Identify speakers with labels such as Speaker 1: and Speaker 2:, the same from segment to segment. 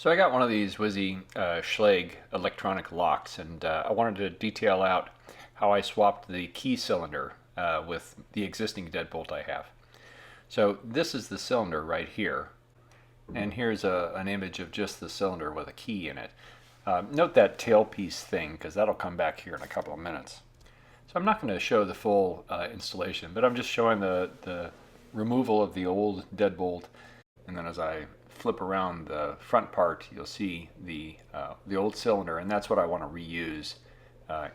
Speaker 1: So I got one of these Whizzy Schlage electronic locks, and I wanted to detail out how I swapped the key cylinder with the existing deadbolt I have. So this is the cylinder right here, and here's an image of just the cylinder with a key in it. Note that tailpiece thing, because that'll come back here in a couple of minutes. So I'm not going to show the full installation, but I'm just showing the removal of the old deadbolt, and then as I flip around the front part, you'll see the old cylinder, and that's what I want to reuse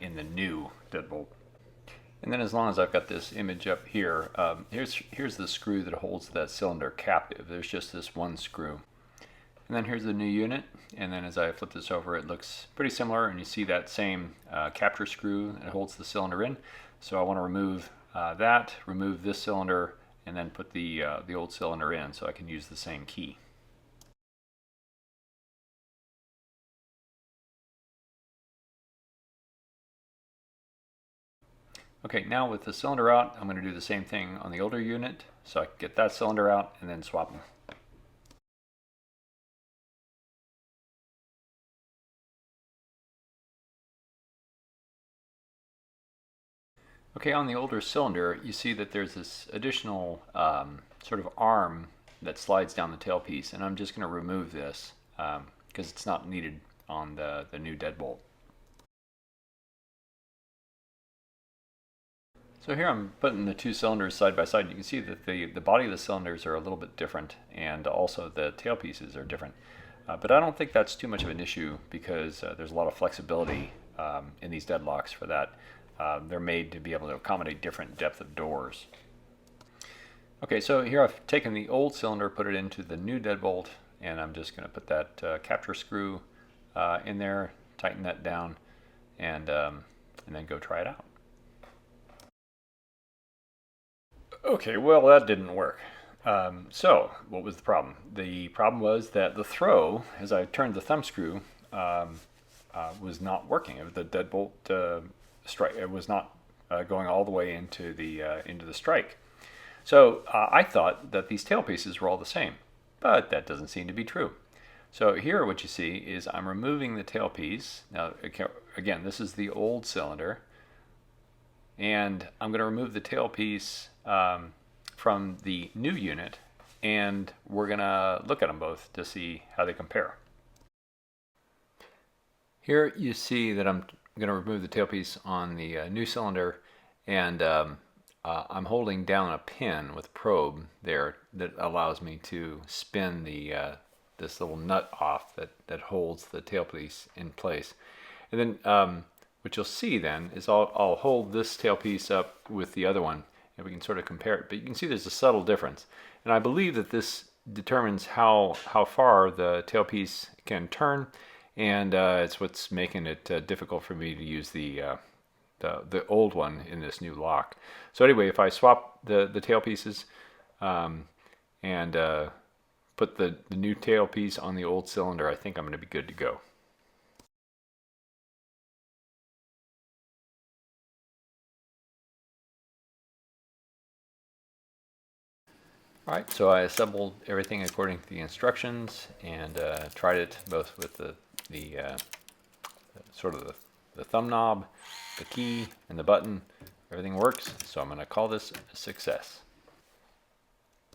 Speaker 1: in the new deadbolt. And then as long as I've got this image up here, here's the screw that holds that cylinder captive. There's just this one screw. And then here's the new unit, and then as I flip this over, it looks pretty similar, and you see that same capture screw that holds the cylinder in. So I want to remove that, remove this cylinder, and then put the old cylinder in so I can use the same key. Okay, now with the cylinder out, I'm going to do the same thing on the older unit, so I can get that cylinder out and then swap them. Okay, on the older cylinder, you see that there's this additional sort of arm that slides down the tailpiece, and I'm just going to remove this because it's not needed on the new deadbolt. So here I'm putting the two cylinders side by side. You can see that the body of the cylinders are a little bit different, and also the tailpieces are different. But I don't think that's too much of an issue because there's a lot of flexibility in these deadlocks for that. They're made to be able to accommodate different depth of doors. Okay, so here I've taken the old cylinder, put it into the new deadbolt, and I'm just going to put that capture screw in there, tighten that down, and then go try it out. Okay, well that didn't work. So what was the problem? The problem was that the throw, as I turned the thumb screw, was not working. The deadbolt strike, it was not going all the way into the strike. So I thought that these tailpieces were all the same, but that doesn't seem to be true. So here what you see is I'm removing the tailpiece. Now again, this is the old cylinder, and I'm going to remove the tailpiece from the new unit, and we're going to look at them both to see how they compare. Here you see that I'm going to remove the tailpiece on the new cylinder, and I'm holding down a pin with a probe there that allows me to spin this little nut off that holds the tailpiece in place. And then what you'll see then is I'll hold this tailpiece up with the other one, and we can sort of compare it. But you can see there's a subtle difference, and I believe that this determines how far the tailpiece can turn, and it's what's making it difficult for me to use the old one in this new lock. So anyway, if I swap the tailpieces and put the new tailpiece on the old cylinder, I think I'm going to be good to go. Alright, so I assembled everything according to the instructions and tried it both with the sort of the thumb knob, the key, and the button. Everything works, so I'm going to call this a success.